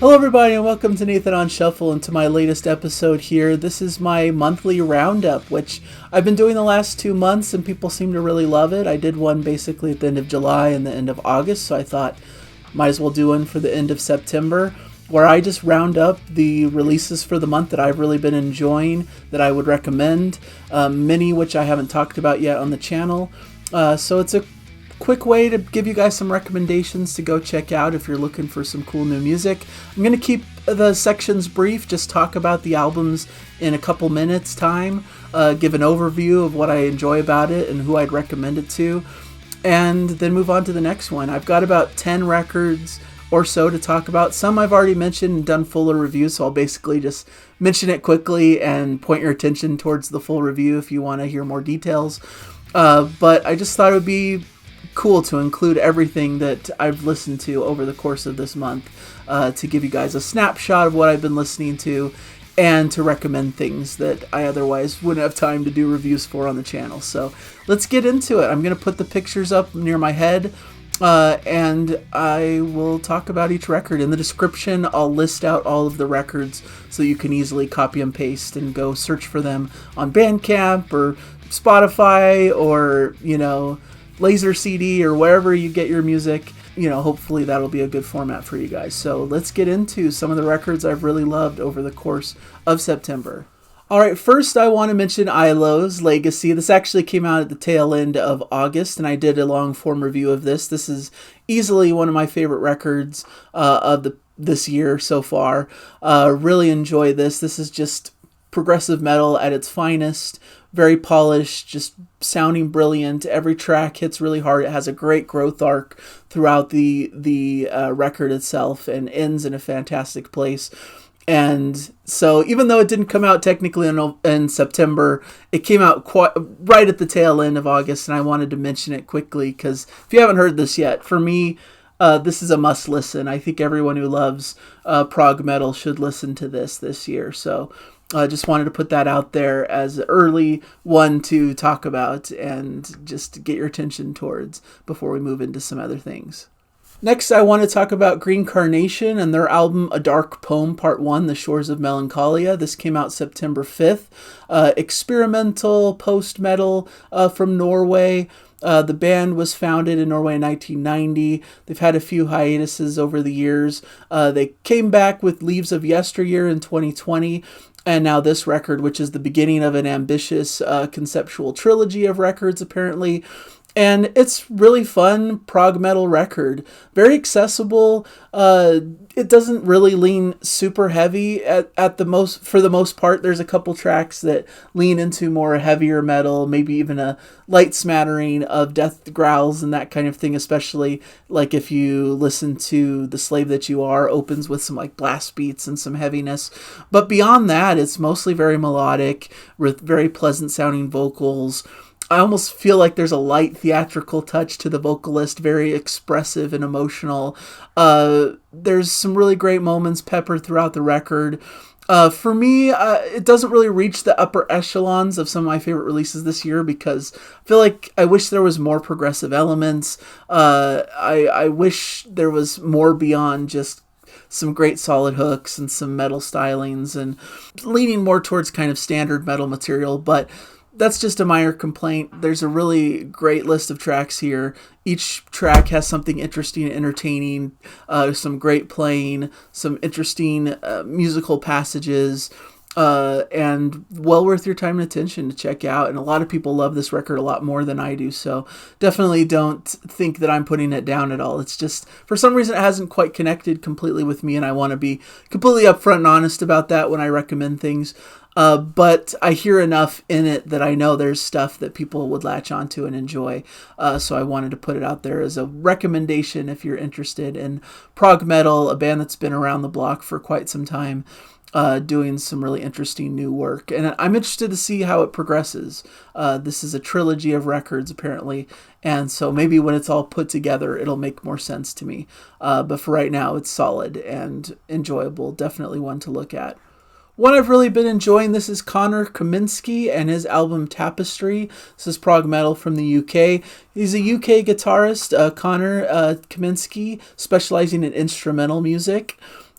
Hello everybody and welcome to Nathan on Shuffle and to my latest episode here. This is my monthly roundup, which I've been doing the last 2 months and people seem to really love it. I did one basically at the end of July and the end of August, so I thought might as well do one for the end of September, where I just round up the releases for the month that I've really been enjoying, that I would recommend, many which I haven't talked about yet on the channel. So it's a quick way to give you guys some recommendations to go check out if you're looking for some cool new music. I'm going to keep the sections brief, just talk about the albums in a couple minutes time, give an overview of what I enjoy about it and who I'd recommend it to, and then move on to the next one. I've got about 10 records or so to talk about. Some I've already mentioned and done fuller reviews, so I'll basically just mention it quickly and point your attention towards the full review if you want to hear more details. But I just thought it would be cool to include everything that I've listened to over the course of this month, to give you guys a snapshot of what I've been listening to and to recommend things that I otherwise wouldn't have time to do reviews for on the channel. So let's get into it. I'm going to put the pictures up near my head, and I will talk about each record. In the description, I'll list out all of the records so you can easily copy and paste and go search for them on Bandcamp or Spotify or, Laser CD or wherever you get your music. Hopefully that'll be a good format for you guys. So let's get into some of the records I've really loved over the course of September. Alright, first I want to mention Ihlo's Legacy. This actually came out at the tail end of August, and I did a long form review of this. This is easily one of my favorite records of this year so far. Really enjoy this. This is just progressive metal at its finest. Very polished, just sounding brilliant. Every track hits really hard. It has a great growth arc throughout the record itself and ends in a fantastic place. And so even though it didn't come out technically in September, it came out quite right at the tail end of August, and I wanted to mention it quickly because if you haven't heard this yet, for me, this is a must listen. I think everyone who loves prog metal should listen to this year. So I just wanted to put that out there as an early one to talk about and just get your attention towards before we move into some other things. Next, I want to talk about Reincarnation and their album A Dark Poem Part 1, The Shores of Melancholia. This came out September 5th. Experimental post-metal from Norway. The band was founded in Norway in 1990. They've had a few hiatuses over the years. They came back with Leaves of Yesteryear in 2020. And now this record, which is the beginning of an ambitious conceptual trilogy of records, apparently. And it's really fun prog metal record. Very accessible. It doesn't really lean super heavy for the most part. There's a couple tracks that lean into more heavier metal, maybe even a light smattering of death growls and that kind of thing, especially like if you listen to The Slave That You Are, opens with some like blast beats and some heaviness. But beyond that, it's mostly very melodic with very pleasant sounding vocals. I almost feel like there's a light theatrical touch to the vocalist, very expressive and emotional. There's some really great moments peppered throughout the record. For me, it doesn't really reach the upper echelons of some of my favorite releases this year because I feel like I wish there was more progressive elements. I wish there was more beyond just some great solid hooks and some metal stylings and leaning more towards kind of standard metal material, but that's just a minor complaint. There's a really great list of tracks here. Each track has something interesting and entertaining, some great playing, some interesting musical passages, and well worth your time and attention to check out. And a lot of people love this record a lot more than I do, so definitely don't think that I'm putting it down at all. It's just, for some reason, it hasn't quite connected completely with me, and I want to be completely upfront and honest about that when I recommend things. But I hear enough in it that I know there's stuff that people would latch onto and enjoy. So I wanted to put it out there as a recommendation if you're interested in prog metal, a band that's been around the block for quite some time, doing some really interesting new work. And I'm interested to see how it progresses. This is a trilogy of records, apparently. And so maybe when it's all put together, it'll make more sense to me. But for right now, it's solid and enjoyable. Definitely one to look at. One I've really been enjoying, this is Kaminsky and his album Tapestry. This is prog metal from the UK. He's a UK guitarist, Kaminski, specializing in instrumental music.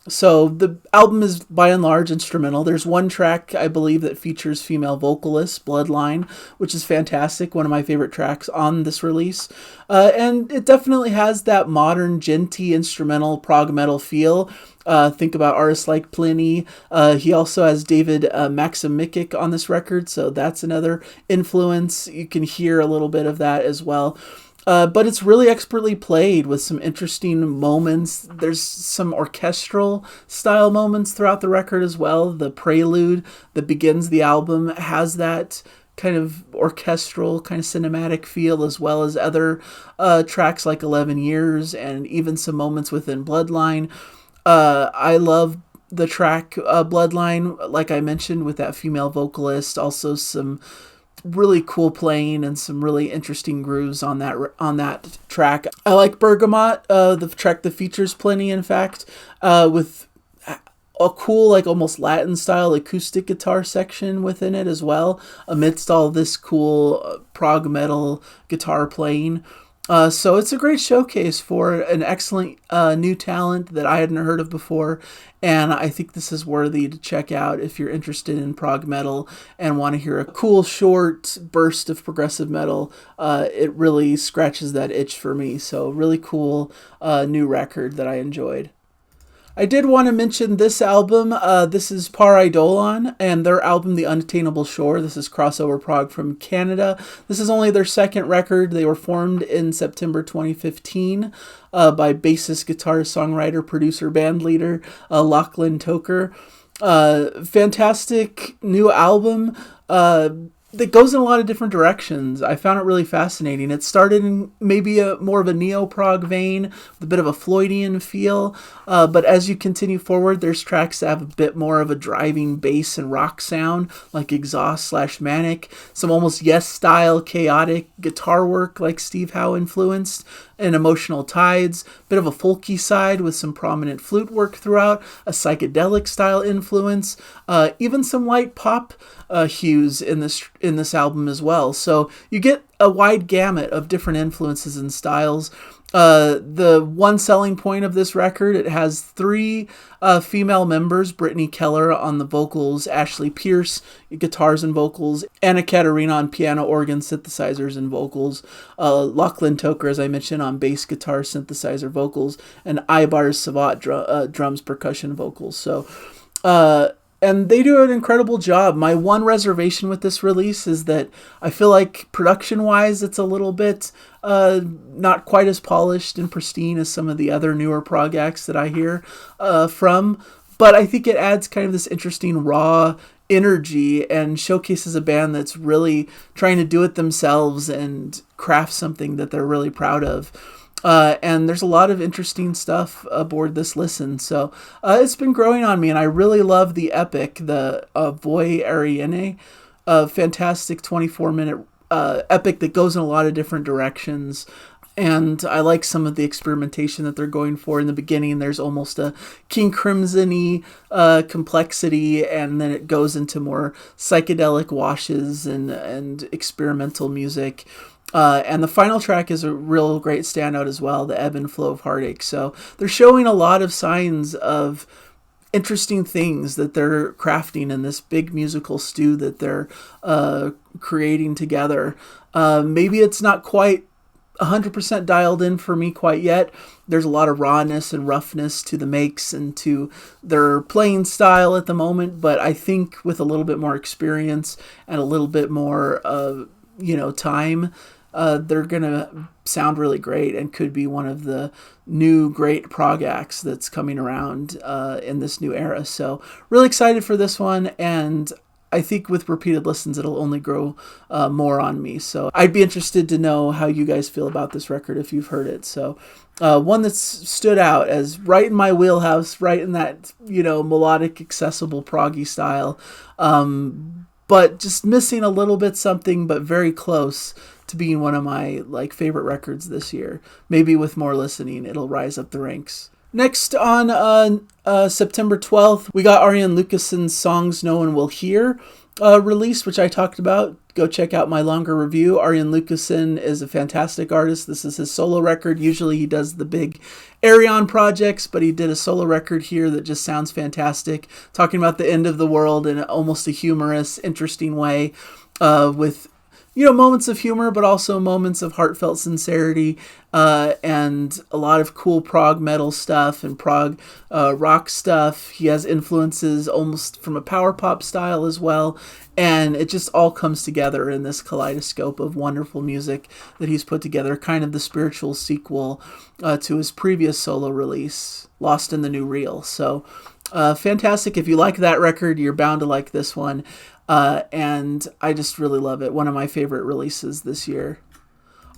So the album is by and large instrumental. There's one track, I believe, that features female vocalist, Bloodline, which is fantastic. One of my favorite tracks on this release. And it definitely has that modern, djenty, instrumental prog metal feel. Think about artists like Pliny. He also has David Maximikic on this record, so that's another influence. You can hear a little bit of that as well. But it's really expertly played with some interesting moments. There's some orchestral style moments throughout the record as well. The prelude that begins the album has that kind of orchestral, kind of cinematic feel, as well as other tracks like 11 Years and even some moments within Bloodline. I love the track Bloodline, like I mentioned, with that female vocalist. Also some really cool playing and some really interesting grooves on that track. I like Bergamot, the track that features Pliny, in fact, with a cool, like almost Latin style acoustic guitar section within it as well, amidst all this cool prog metal guitar playing. So it's a great showcase for an excellent new talent that I hadn't heard of before, and I think this is worthy to check out if you're interested in prog metal and want to hear a cool short burst of progressive metal. It really scratches that itch for me, so really cool new record that I enjoyed. I did want to mention this album. This is Pareidolon and their album, The Unattainable Shore. This is crossover prog from Canada. This is only their second record. They were formed in September 2015 by bassist, guitarist, songwriter, producer, band leader Lachlan Toker. Fantastic new album. That goes in a lot of different directions. I found it really fascinating. It started in maybe more of a neo-prog vein, with a bit of a Floydian feel, but as you continue forward, there's tracks that have a bit more of a driving bass and rock sound, like Exhaust/Manic, some almost Yes-style chaotic guitar work like Steve Howe influenced, and Emotional Tides, bit of a folky side with some prominent flute work throughout, a psychedelic style influence, even some light pop hues in this album as well. So you get a wide gamut of different influences and styles. The one selling point of this record, it has 3 female members: Brittany Keller on the vocals, Ashley Pierce guitars and vocals, Anna Katerina on piano, organ, synthesizers, and vocals, Lachlan Toker, as I mentioned, on bass, guitar, synthesizer, vocals, and Ibar Savat drums, percussion, vocals. So and they do an incredible job. My one reservation with this release is that I feel like production-wise, it's a little bit not quite as polished and pristine as some of the other newer prog acts that I hear from. But I think it adds kind of this interesting raw energy and showcases a band that's really trying to do it themselves and craft something that they're really proud of. And there's a lot of interesting stuff aboard this listen. So it's been growing on me, and I really love the epic, the Voi Ariene, fantastic 24-minute epic that goes in a lot of different directions. And I like some of the experimentation that they're going for in the beginning. There's almost a King Crimson-y complexity, and then it goes into more psychedelic washes and experimental music. And the final track is a real great standout as well, The Ebb and Flow of Heartache. So they're showing a lot of signs of interesting things that they're crafting in this big musical stew that they're creating together. Maybe it's not quite 100% dialed in for me quite yet. There's a lot of rawness and roughness to the makes and to their playing style at the moment, but I think with a little bit more experience and a little bit more time, they're gonna sound really great and could be one of the new great prog acts that's coming around in this new era. So really excited for this one, and I think with repeated listens it'll only grow more on me. So I'd be interested to know how you guys feel about this record if you've heard it. So one that's stood out as right in my wheelhouse, right in that melodic, accessible proggy style, but just missing a little bit something, but very close to being one of my favorite records this year. Maybe with more listening, it'll rise up the ranks. Next on September 12th, we got Arjen Lucassen's Songs No One Will Hear. release, which I talked about. Go check out my longer review. Arjen Lucassen is a fantastic artist. This is his solo record. Usually he does the big Arion projects, but he did a solo record here that just sounds fantastic. Talking about the end of the world in almost a humorous, interesting way, with moments of humor, but also moments of heartfelt sincerity, and a lot of cool prog metal stuff and prog rock stuff. He has influences almost from a power pop style as well, and it just all comes together in this kaleidoscope of wonderful music that he's put together, kind of the spiritual sequel to his previous solo release, Lost in the New Reel. So fantastic. If you like that record, you're bound to like this one. And I just really love it. One of my favorite releases this year.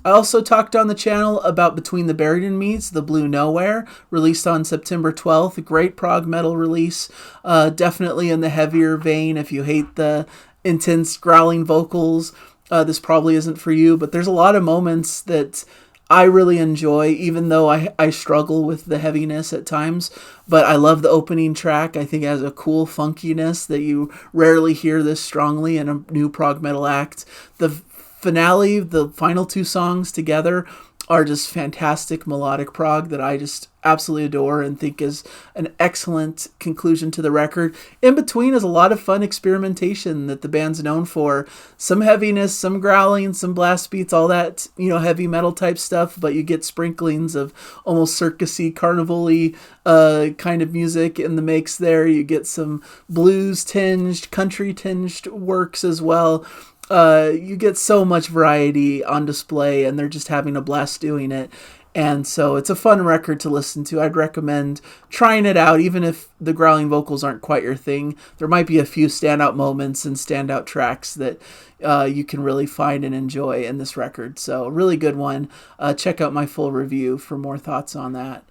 I also talked on the channel about Between the Buried and Me's, The Blue Nowhere, released on September 12th. A great prog metal release. Definitely in the heavier vein. If you hate the intense growling vocals, this probably isn't for you. But there's a lot of moments that I really enjoy, even though I struggle with the heaviness at times. But I love the opening track. I think it has a cool funkiness that you rarely hear this strongly in a new prog metal act. The finale, the final two songs together, are just fantastic melodic prog that I just absolutely adore and think is an excellent conclusion to the record. In between is a lot of fun experimentation that the band's known for. Some heaviness, some growling, some blast beats, all that, heavy metal type stuff, but you get sprinklings of almost circusy, carnival-y kind of music in the mix there. You get some blues-tinged, country-tinged works as well. You get so much variety on display, and they're just having a blast doing it. And so it's a fun record to listen to. I'd recommend trying it out, even if the growling vocals aren't quite your thing. There might be a few standout moments and standout tracks that you can really find and enjoy in this record. So a really good one. Check out my full review for more thoughts on that.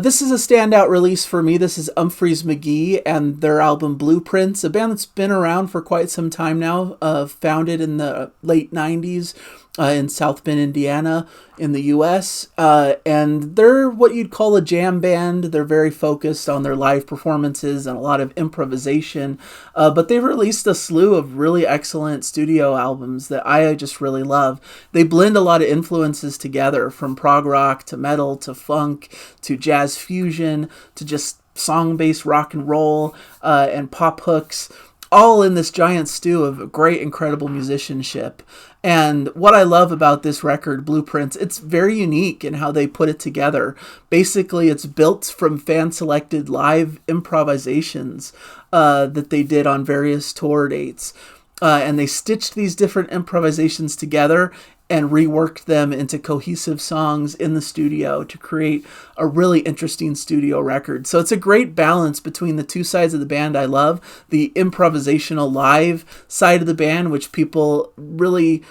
This is a standout release for me. This is Umphrey's McGee and their album Blueprints, a band that's been around for quite some time now, founded in the late 90s in South Bend, Indiana, in the U.S. And they're what you'd call a jam band. They're very focused on their live performances and a lot of improvisation. But they've released a slew of really excellent studio albums that I just really love. They blend a lot of influences together, from prog rock to metal to funk to jazz fusion to just song-based rock and roll and pop hooks, all in this giant stew of great, incredible musicianship. And what I love about this record, Blueprints, it's very unique in how they put it together. Basically, it's built from fan-selected live improvisations that they did on various tour dates. And they stitched these different improvisations together and reworked them into cohesive songs in the studio to create a really interesting studio record. So it's a great balance between the two sides of the band I love. The improvisational live side of the band, which people really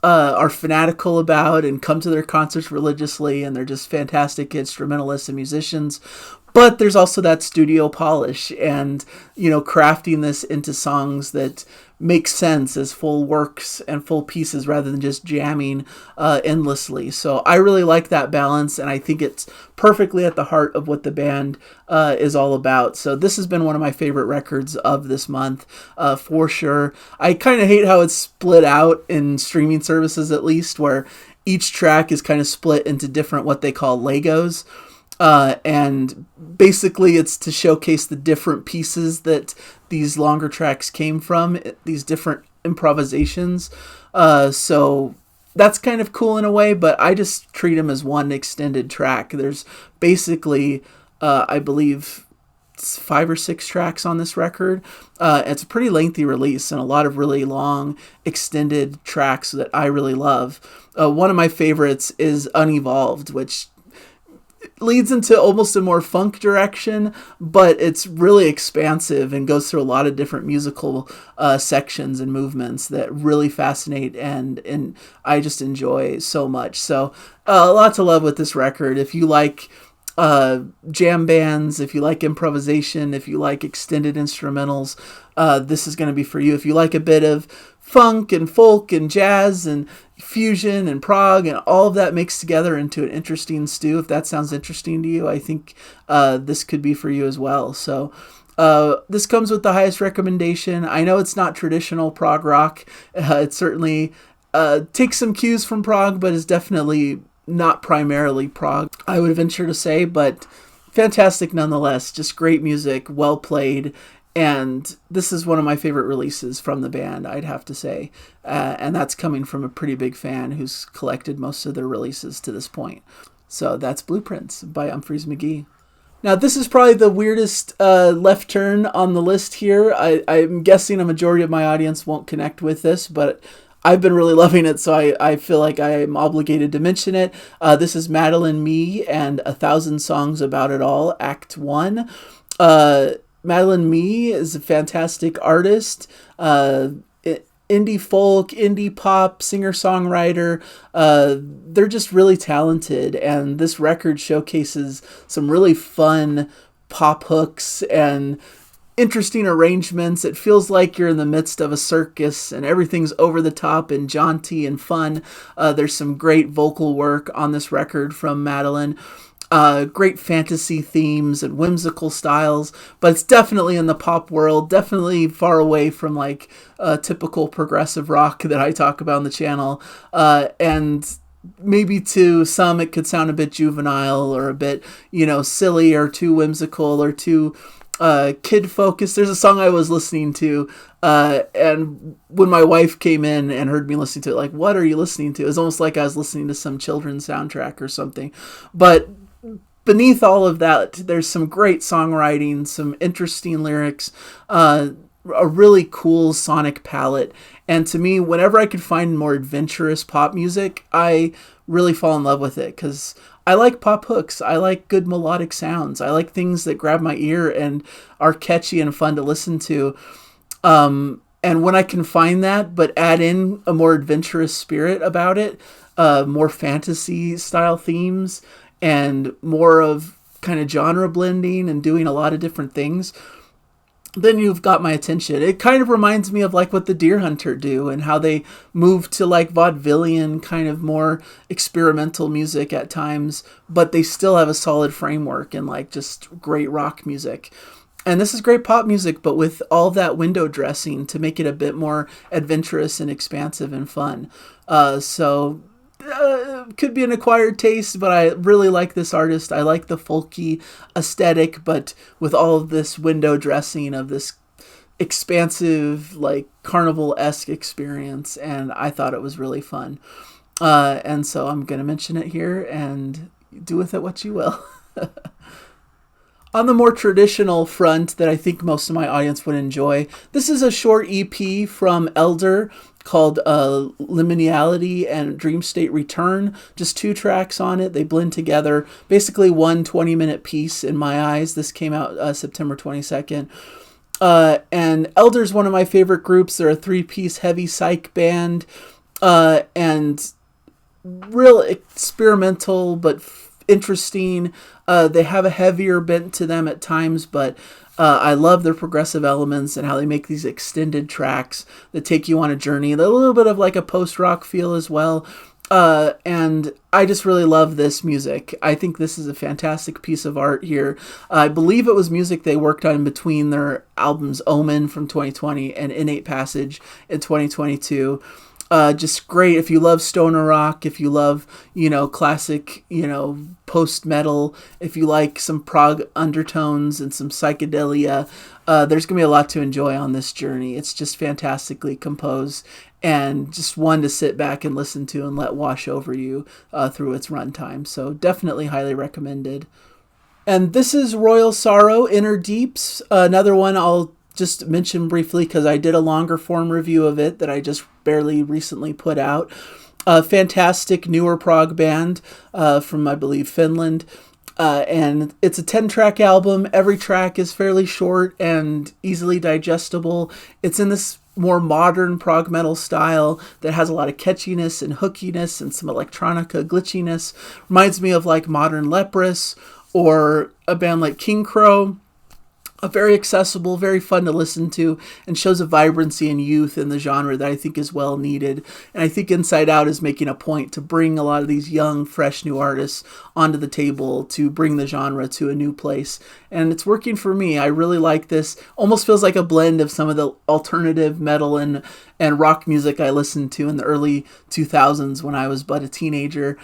are fanatical about and come to their concerts religiously, and they're just fantastic instrumentalists and musicians. But there's also that studio polish and, crafting this into songs that make sense as full works and full pieces rather than just jamming endlessly. So I really like that balance, and I think it's perfectly at the heart of what the band is all about. So this has been one of my favorite records of this month, for sure. I kind of hate how it's split out in streaming services, at least, where each track is kind of split into different what they call Legos. And basically it's to showcase the different pieces that these longer tracks came from, these different improvisations. So that's kind of cool in a way, but I just treat them as one extended track. There's basically, I believe, 5 or 6 tracks on this record. It's a pretty lengthy release and a lot of really long extended tracks that I really love. One of my favorites is Unevolved, which leads into almost a more funk direction, but it's really expansive and goes through a lot of different musical sections and movements that really fascinate and I just enjoy so much. So a lot to love with this record. If you like jam bands, if you like improvisation, if you like extended instrumentals, this is going to be for you. If you like a bit of funk and folk and jazz and fusion and prog and all of that mixed together into an interesting stew, if that sounds interesting to you, I think this could be for you as well. So This comes with the highest recommendation. I know it's not traditional prog rock. It certainly takes some cues from prog, but is definitely not primarily prog, I would venture to say, but fantastic nonetheless. Just great music, well played, and this is one of my favorite releases from the band, I'd have to say. And that's coming from a pretty big fan who's collected most of their releases to this point. So that's Blueprints by Umphrey's McGee. Now, this is probably the weirdest left turn on the list here. I'm guessing a majority of my audience won't connect with this, but I've been really loving it, so I feel like I'm obligated to mention it. This is Madilyn, Me, and 1,000 Songs About It All, Act 1. Madilyn Me is a fantastic artist. Indie folk, indie pop, singer-songwriter. They're just really talented, and this record showcases some really fun pop hooks and interesting arrangements. It feels like you're in the midst of a circus, and everything's over the top and jaunty and fun. There's some great vocal work on this record from Madilyn. Great fantasy themes and whimsical styles, but it's definitely in the pop world, definitely far away from like typical progressive rock that I talk about on the channel. And maybe to some it could sound a bit juvenile or a bit, silly or too whimsical or too kid focused. There's a song I was listening to, and when my wife came in and heard me listening to it, like, what are you listening to? It was almost like I was listening to some children's soundtrack or something. But beneath all of that, there's some great songwriting, some interesting lyrics, a really cool sonic palette. And to me, whenever I could find more adventurous pop music, I really fall in love with it, because I like pop hooks. I like good melodic sounds. I like things that grab my ear and are catchy and fun to listen to. And when I can find that, but add in a more adventurous spirit about it, more fantasy style themes, and more of kind of genre blending and doing a lot of different things, then you've got my attention. It kind of reminds me of like what the Deer Hunter do and how they move to like vaudevillian, kind of more experimental music at times, but they still have a solid framework and like just great rock music. And this is great pop music, but with all that window dressing to make it a bit more adventurous and expansive and fun. Could be an acquired taste, but I really like this artist. I like the folky aesthetic, but with all of this window dressing of this expansive, like carnival-esque experience, and I thought it was really fun. And so I'm going to mention it here, and do with it what you will. On the more traditional front that I think most of my audience would enjoy, this is a short EP from Elder called Liminality and Dream State Return. Just 2 tracks on it. They blend together. Basically one 20-minute piece in my eyes. This came out September 22nd. And Elder's one of my favorite groups. They're a 3-piece heavy psych band. And real experimental, but interesting. They have a heavier bent to them at times, but I love their progressive elements and how they make these extended tracks that take you on a journey. They're a little bit of like a post-rock feel as well. And I just really love this music. I think this is a fantastic piece of art here. I believe it was music they worked on in between their albums Omen from 2020 and Innate Passage in 2022. Just great if you love stoner rock, if you love, classic, post-metal, if you like some prog undertones and some psychedelia, there's going to be a lot to enjoy on this journey. It's just fantastically composed and just one to sit back and listen to and let wash over you through its runtime. So definitely highly recommended. And this is Royal Sorrow, Inner Deeps, another one I'll just mention briefly because I did a longer form review of it that I just barely recently put out. A fantastic newer prog band from, I believe, Finland. And it's a 10-track album. Every track is fairly short and easily digestible. It's in this more modern prog metal style that has a lot of catchiness and hookiness and some electronica glitchiness. Reminds me of like modern Leprous or a band like King Crow. very accessible, very fun to listen to, and shows a vibrancy and youth in the genre that I think is well needed. And I think Inside Out is making a point to bring a lot of these young, fresh new artists onto the table to bring the genre to a new place. And it's working for me. I really like this. Almost feels like a blend of some of the alternative metal and rock music I listened to in the early 2000s when I was but a teenager.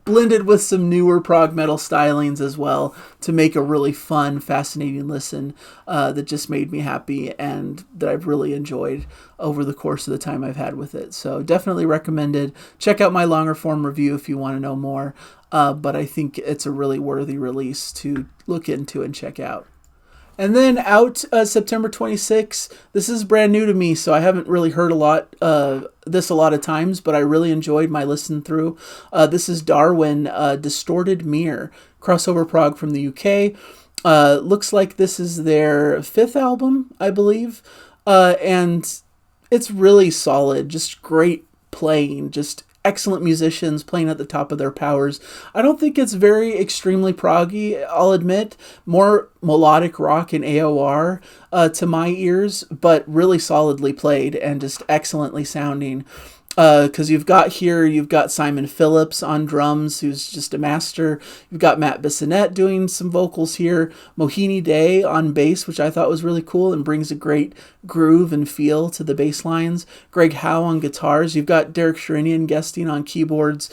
Blended with some newer prog metal stylings as well to make a really fun, fascinating listen that just made me happy and that I've really enjoyed over the course of the time I've had with it. So definitely recommended. Check out my longer form review if you want to know more, but I think it's a really worthy release to look into and check out. And then out September 26th, this is brand new to me, so I haven't really heard a lot of times, but I really enjoyed my listen through. This is DarWin, Distorted Mirror, crossover prog from the UK. Looks like this is their 5th album, I believe, and it's really solid, just great playing, just excellent musicians playing at the top of their powers. I don't think it's very extremely proggy, I'll admit. More melodic rock and AOR to my ears, but really solidly played and just excellently sounding. Because you've got Simon Phillips on drums, who's just a master. You've got Matt Bissonette doing some vocals here. Mohini Day on bass, which I thought was really cool and brings a great groove and feel to the bass lines. Greg Howe on guitars. You've got Derek Sherinian guesting on keyboards.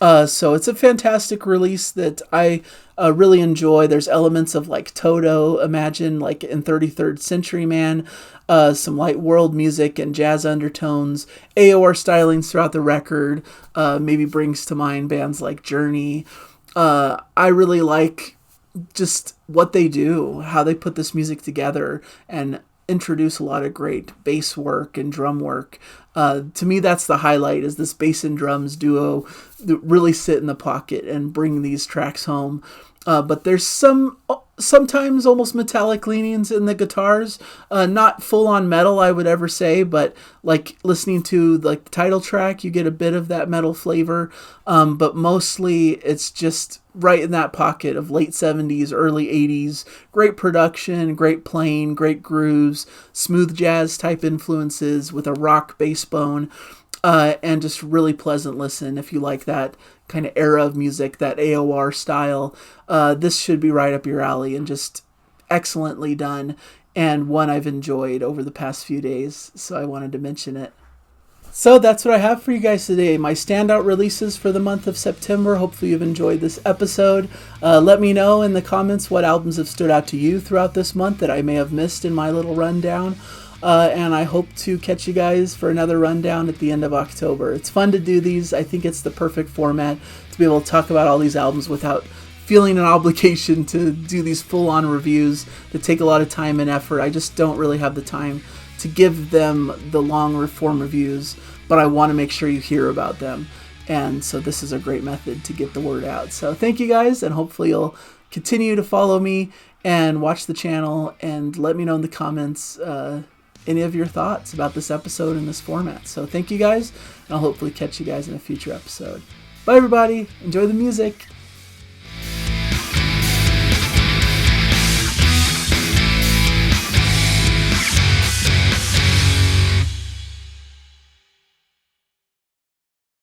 So it's a fantastic release that I really enjoy. There's elements of like Toto, Imagine, like in 33rd Century Man, some light world music and jazz undertones, AOR stylings throughout the record, maybe brings to mind bands like Journey. I really like just what they do, how they put this music together and introduce a lot of great bass work and drum work. To me, that's the highlight, is this bass and drums duo that really sit in the pocket and bring these tracks home. But there's sometimes almost metallic leanings in the guitars, not full on metal, I would ever say, but like listening to like the title track, you get a bit of that metal flavor. But mostly it's just right in that pocket of late 70s, early 80s, great production, great playing, great grooves, smooth jazz type influences with a rock bass bone, and just really pleasant listen if you like that kind of era of music, that AOR style. This should be right up your alley and just excellently done, and one I've enjoyed over the past few days, so I wanted to mention it. So that's what I have for you guys today. My standout releases for the month of September. Hopefully you've enjoyed this episode. Let me know in the comments what albums have stood out to you throughout this month that I may have missed in my little rundown. And I hope to catch you guys for another rundown at the end of October. It's fun to do these. I think it's the perfect format to be able to talk about all these albums without feeling an obligation to do these full-on reviews that take a lot of time and effort. I just don't really have the time to give them the long form reviews, but I want to make sure you hear about them. And so this is a great method to get the word out. So thank you guys, and hopefully you'll continue to follow me and watch the channel, and let me know in the comments any of your thoughts about this episode and this format. So thank you guys, and I'll hopefully catch you guys in a future episode. Bye everybody, enjoy the music.